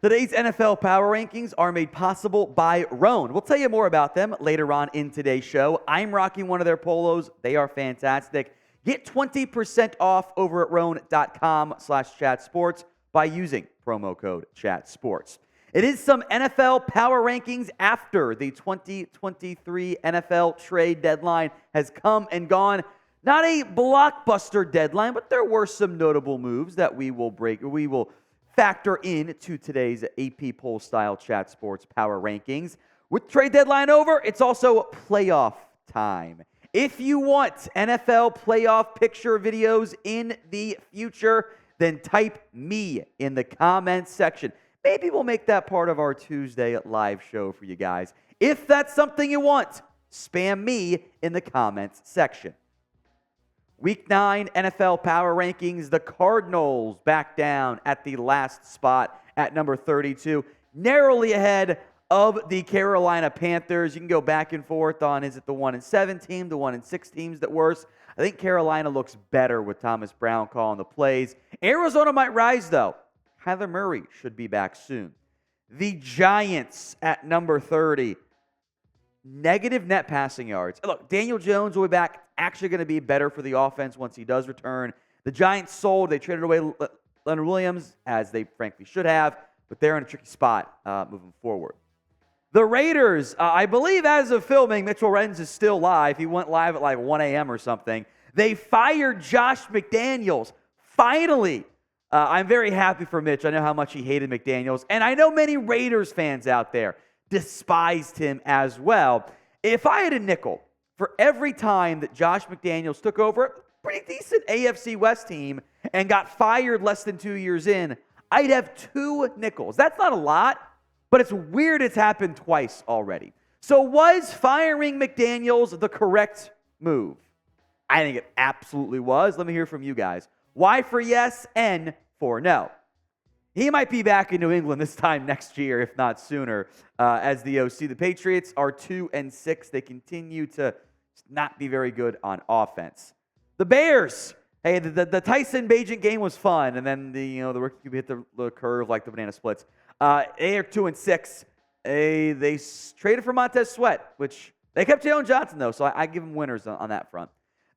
Today's NFL Power Rankings are made possible by Roan. We'll tell you more about them later on in today's show. I'm rocking one of their polos. They are fantastic. Get 20% off over at roan.com/chatsports by using promo code chatsports. It is some NFL Power Rankings after the 2023 NFL trade deadline has come and gone. Not a blockbuster deadline, but there were some notable moves that we will factor in to today's AP poll style Chat Sports Power Rankings. With trade deadline over, it's also playoff time. If you want NFL playoff picture videos in the future, then type me in the comments section. Maybe we'll make that part of our Tuesday live show for you guys. If that's something you want, spam me in the comments section. Week 9 NFL Power Rankings, the Cardinals back down at the last spot at number 32, narrowly ahead of the Carolina Panthers. You can go back and forth on, is it the 1-7 team, the 1-6 teams that worse? I think Carolina looks better with Thomas Brown calling the plays. Arizona might rise, though. Kyler Murray should be back soon. The Giants at number 30. Negative net passing yards. Look, Daniel Jones will be back. Actually going to be better for the offense once he does return. The Giants sold. They traded away Leonard Williams, as they frankly should have, but they're in a tricky spot moving forward. The Raiders, I believe as of filming, Mitchell Renz is still live. He went live at like 1 a.m. or something. They fired Josh McDaniels. Finally. I'm very happy for Mitch. I know how much he hated McDaniels, and I know many Raiders fans out there despised him as well. If I had a nickel for every time that Josh McDaniels took over a pretty decent AFC West team and got fired less than 2 years in, I'd have 2 nickels. That's not a lot, but it's weird it's happened twice already. So was firing McDaniels the correct move? I think it absolutely was. Let me hear from you guys. Y for yes, N for no. He might be back in New England this time next year, if not sooner, as the OC. The Patriots are 2-6. They continue to not be very good on offense. The Bears, hey, the Tyson Bagent game was fun, and then the rookie hit the curve like the banana splits. They are 2-6. They traded for Montez Sweat, which they kept Jalen Johnson though, so I give them winners on that front.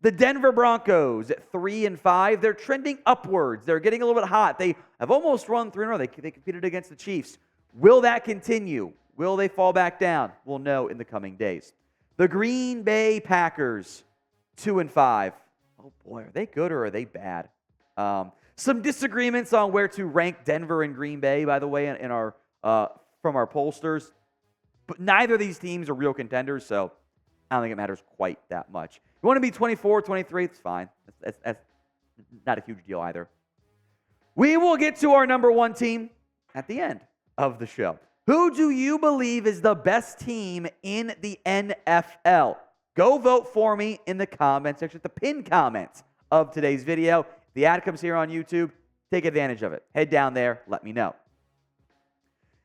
The Denver Broncos at 3-5. They're trending upwards. They're getting a little bit hot. They have almost run 3 in a row. They competed against the Chiefs. Will that continue? Will they fall back down? We'll know in the coming days. The Green Bay Packers, 2-5. Oh boy, are they good or are they bad? Some disagreements on where to rank Denver and Green Bay, by the way, in our from our pollsters. But neither of these teams are real contenders, so I don't think it matters quite that much. You want to be 24, 23, it's fine. That's not a huge deal either. We will get to our number 1 team at the end of the show. Who do you believe is the best team in the NFL? Go vote for me in the comment section, the pinned comments of today's video. If the ad comes here on YouTube, take advantage of it. Head down there, let me know.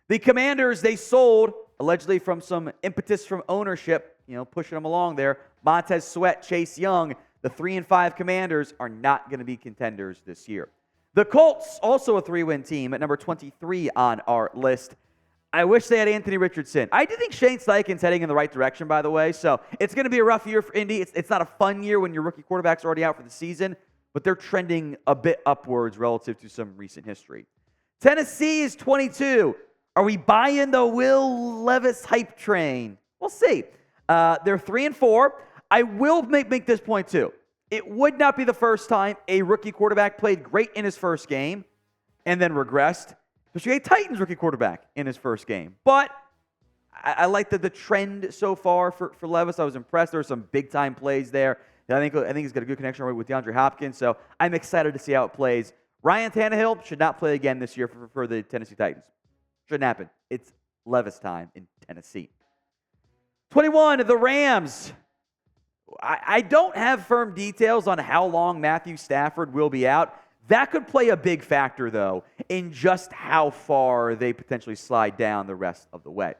The Commanders, they sold, allegedly from some impetus from ownership, pushing them along there. Montez Sweat, Chase Young, the 3-5 Commanders are not going to be contenders this year. The Colts, also a 3-win team at number 23 on our list. I wish they had Anthony Richardson. I do think Shane Steichen's heading in the right direction, by the way, so it's going to be a rough year for Indy. It's not a fun year when your rookie quarterback's already out for the season, but they're trending a bit upwards relative to some recent history. Tennessee is 22. Are we buying the Will Levis hype train? We'll see. They're 3-4. I will make this point too. It would not be the first time a rookie quarterback played great in his first game and then regressed. Especially a Titans rookie quarterback in his first game. But I like the trend so far for Levis. I was impressed. There were some big-time plays there. I think he's got a good connection with DeAndre Hopkins, so I'm excited to see how it plays. Ryan Tannehill should not play again this year for the Tennessee Titans. Shouldn't happen. It's Levis time in Tennessee. 21, the Rams. I don't have firm details on how long Matthew Stafford will be out. That could play a big factor, though, in just how far they potentially slide down the rest of the way.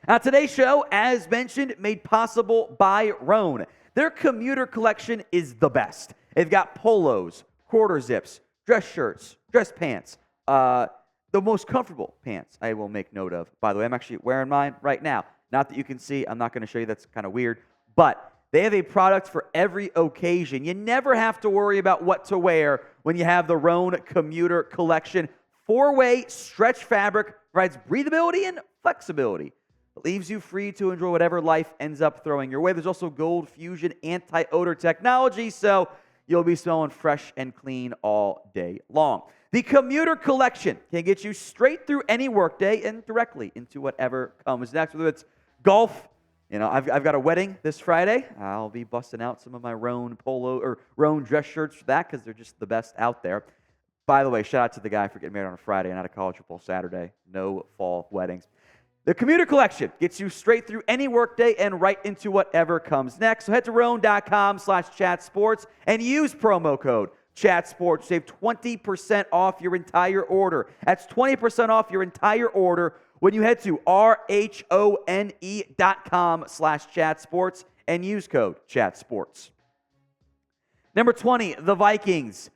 Now, today's show, as mentioned, made possible by Roan. Their commuter collection is the best. They've got polos, quarter zips, dress shirts, dress pants. The the most comfortable pants, I will make note of. By the way, I'm actually wearing mine right now. Not that you can see. I'm not going to show you. That's kind of weird. But they have a product for every occasion. You never have to worry about what to wear when you have the Roan Commuter Collection. 4-way stretch fabric provides breathability and flexibility. It leaves you free to enjoy whatever life ends up throwing your way. There's also Gold Fusion anti-odor technology, so you'll be smelling fresh and clean all day long. The Commuter Collection can get you straight through any workday and directly into whatever comes next, whether it's golf. I've got a wedding this Friday. I'll be busting out some of my Roan polo or Roan dress shirts for that because they're just the best out there. By the way, shout out to the guy for getting married on a Friday and not a college football Saturday. No fall weddings. The Commuter Collection gets you straight through any workday and right into whatever comes next. So head to roan.com/chatsports and use promo code ChatSports. Save 20% off your entire order. That's 20% off your entire order when you head to RHONE.com/chatsports and use code ChatSports. Number 20, the Vikings.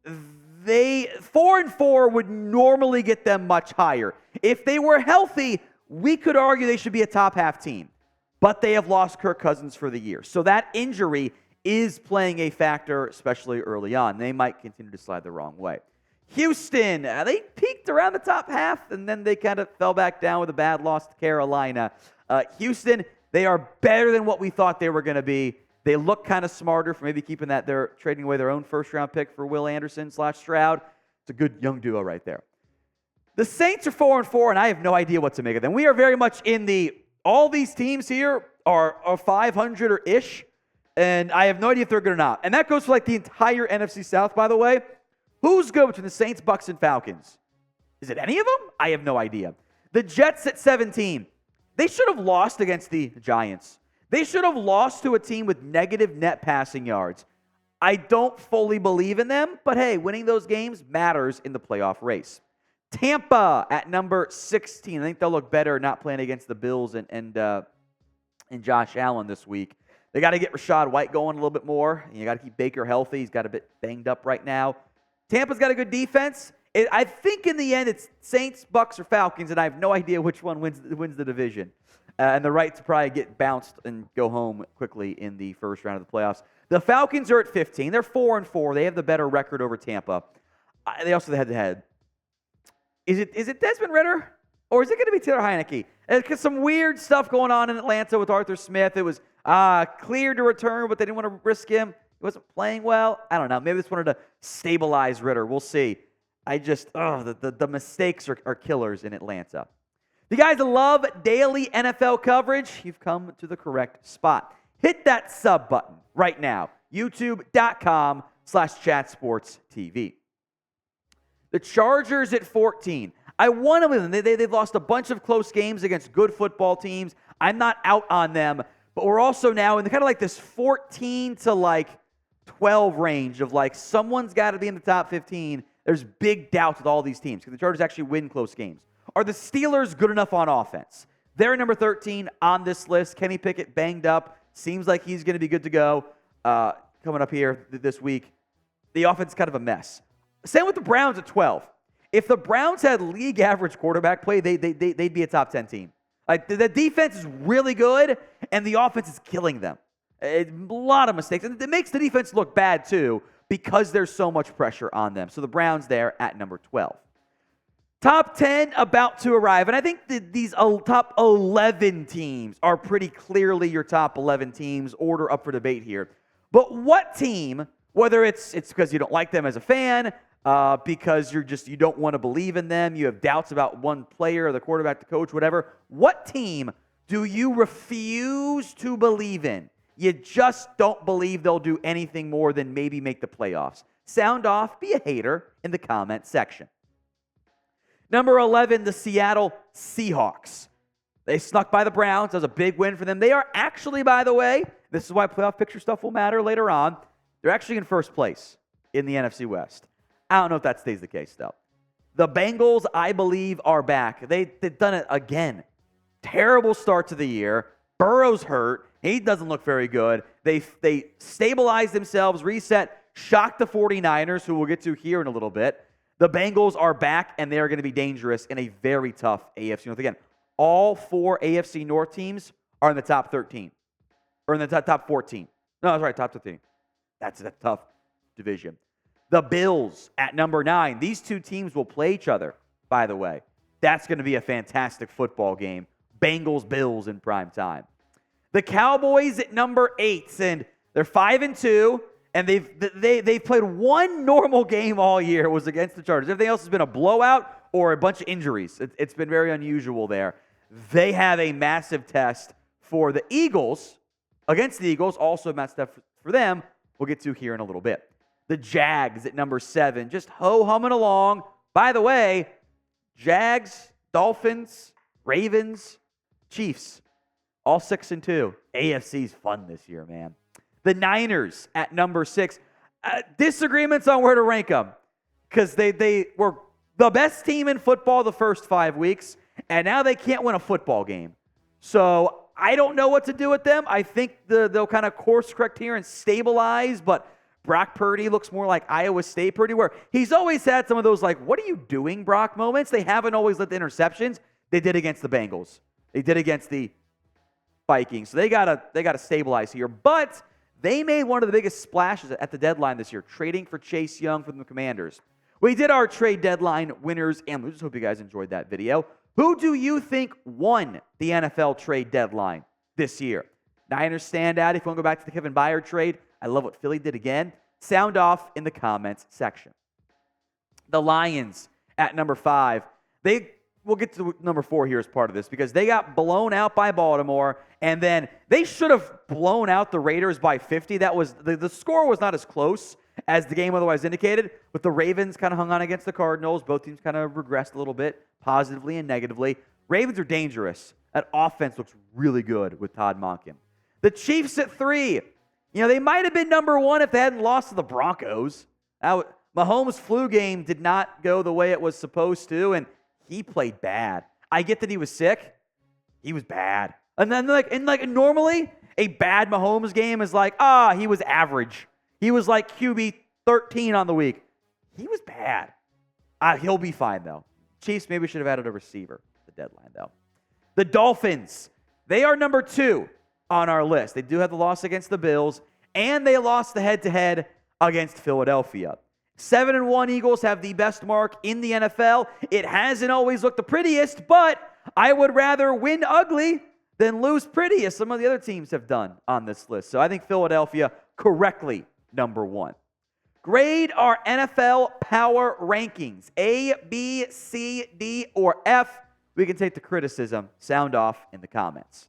4-4 would normally get them much higher. If they were healthy, we could argue they should be a top half team. But they have lost Kirk Cousins for the year. So that injury is playing a factor, especially early on. They might continue to slide the wrong way. Houston, they peaked around the top half, and then they kind of fell back down with a bad loss to Carolina. Houston, they are better than what we thought they were going to be. They look kind of smarter for maybe keeping that. They're trading away their own first-round pick for Will Anderson/Stroud. It's a good young duo right there. The Saints are 4-4, and I have no idea what to make of them. We are very much in all these teams here are 500 or ish, and I have no idea if they're good or not. And that goes for the entire NFC South, by the way. Who's good between the Saints, Bucs, and Falcons? Is it any of them? I have no idea. The Jets at 17. They should have lost against the Giants. They should have lost to a team with negative net passing yards. I don't fully believe in them, but hey, winning those games matters in the playoff race. Tampa at number 16. I think they'll look better not playing against the Bills and Josh Allen this week. They got to get Rachaad White going a little bit more. You got to keep Baker healthy. He's got a bit banged up right now. Tampa's got a good defense. I think in the end it's Saints, Bucs, or Falcons, and I have no idea which one wins the division. And the right to probably get bounced and go home quickly in the first round of the playoffs. The Falcons are at 15. They're 4-4. They have the better record over Tampa. They also head-to-head. Is it Desmond Ridder? Or is it going to be Taylor Heineke? Because some weird stuff going on in Atlanta with Arthur Smith. It was cleared to return, but they didn't want to risk him. He wasn't playing well. I don't know. Maybe they just wanted to stabilize Ridder. We'll see. The mistakes are killers in Atlanta. If you guys love daily NFL coverage, you've come to the correct spot. Hit that sub button right now. YouTube.com/ChatSportsTV. The Chargers at 14. I want to win them. They've lost a bunch of close games against good football teams. I'm not out on them, but we're also now in kind of this 14 to 12 range of someone's got to be in the top 15. There's big doubts with all these teams because the Chargers actually win close games. Are the Steelers good enough on offense? They're number 13 on this list. Kenny Pickett banged up. Seems like he's going to be good to go coming up here this week. The offense is kind of a mess. Same with the Browns at 12. If the Browns had league average quarterback play, they'd be a top 10 team. The defense is really good, and the offense is killing them. A lot of mistakes. And it makes the defense look bad, too, because there's so much pressure on them. So the Browns there at number 12. Top 10 about to arrive. And I think these top 11 teams are pretty clearly your top 11 teams. Order up for debate here. But what team, whether it's because you don't like them as a fan, because you don't want to believe in them, you have doubts about one player, the quarterback, the coach, whatever, what team do you refuse to believe in? You just don't believe they'll do anything more than maybe make the playoffs. Sound off, be a hater in the comment section. Number 11, the Seattle Seahawks. They snuck by the Browns. That was a big win for them. They are actually, by the way, this is why playoff picture stuff will matter later on, they're actually in first place in the NFC West. I don't know if that stays the case, though. The Bengals, I believe, are back. They've done it again. Terrible start to the year. Burrow's hurt. He doesn't look very good. They stabilized themselves, reset, shocked the 49ers, who we'll get to here in a little bit. The Bengals are back, and they are going to be dangerous in a very tough AFC North. Again, all 4 AFC North teams are in the top 13. Or in the top 14. No, that's right, top 13. That's a tough division. The Bills at number 9. These 2 teams will play each other, by the way. That's going to be a fantastic football game. Bengals-Bills in prime time. The Cowboys at number 8, and they're 5-2, and they've played one normal game all year. It was against the Chargers. Everything else has been a blowout or a bunch of injuries. It's been very unusual there. They have a massive test for the Eagles. Against the Eagles, also a massive test for them. We'll get to here in a little bit. The Jags at number 7, just ho-humming along. By the way, Jags, Dolphins, Ravens, Chiefs, all 6-2. AFC's fun this year, man. The Niners at number 6. Disagreements on where to rank them because they were the best team in football the first 5 weeks, and now they can't win a football game. So I don't know what to do with them. I think they'll kind of course correct here and stabilize, but Brock Purdy looks more like Iowa State Purdy, where he's always had some of those like, what are you doing, Brock moments. They haven't always let the interceptions. They did against the Bengals. They did against the Vikings. So they gotta stabilize here. But they made one of the biggest splashes at the deadline this year, trading for Chase Young from the Commanders. We did our trade deadline winners and losers. Hope you guys enjoyed that video. Who do you think won the NFL trade deadline this year? Niners stand out. If you want to go back to the Kevin Byard trade, I love what Philly did again. Sound off in the comments section. The Lions at number 5. We'll get to number 4 here as part of this because they got blown out by Baltimore, and then they should have blown out the Raiders by 50. That was the score was not as close as the game otherwise indicated, but the Ravens kind of hung on against the Cardinals. Both teams kind of regressed a little bit, positively and negatively. Ravens are dangerous. That offense looks really good with Todd Monken. The Chiefs at 3. They might have been number 1 if they hadn't lost to the Broncos. Mahomes' flu game did not go the way it was supposed to, and he played bad. I get that he was sick. He was bad. And then, normally, a bad Mahomes game is like, he was average. He was like QB 13 on the week. He was bad. He'll be fine, though. Chiefs maybe should have added a receiver at the deadline, though. The Dolphins, they are number 2 on our list. They do have the loss against the Bills, and they lost the head-to-head against Philadelphia. 7-1 Eagles have the best mark in the NFL. It hasn't always looked the prettiest, but I would rather win ugly than lose pretty, as some of the other teams have done on this list. So I think Philadelphia correctly number 1. Grade our NFL power rankings. A, B, C, D, or F. We can take the criticism. Sound off in the comments.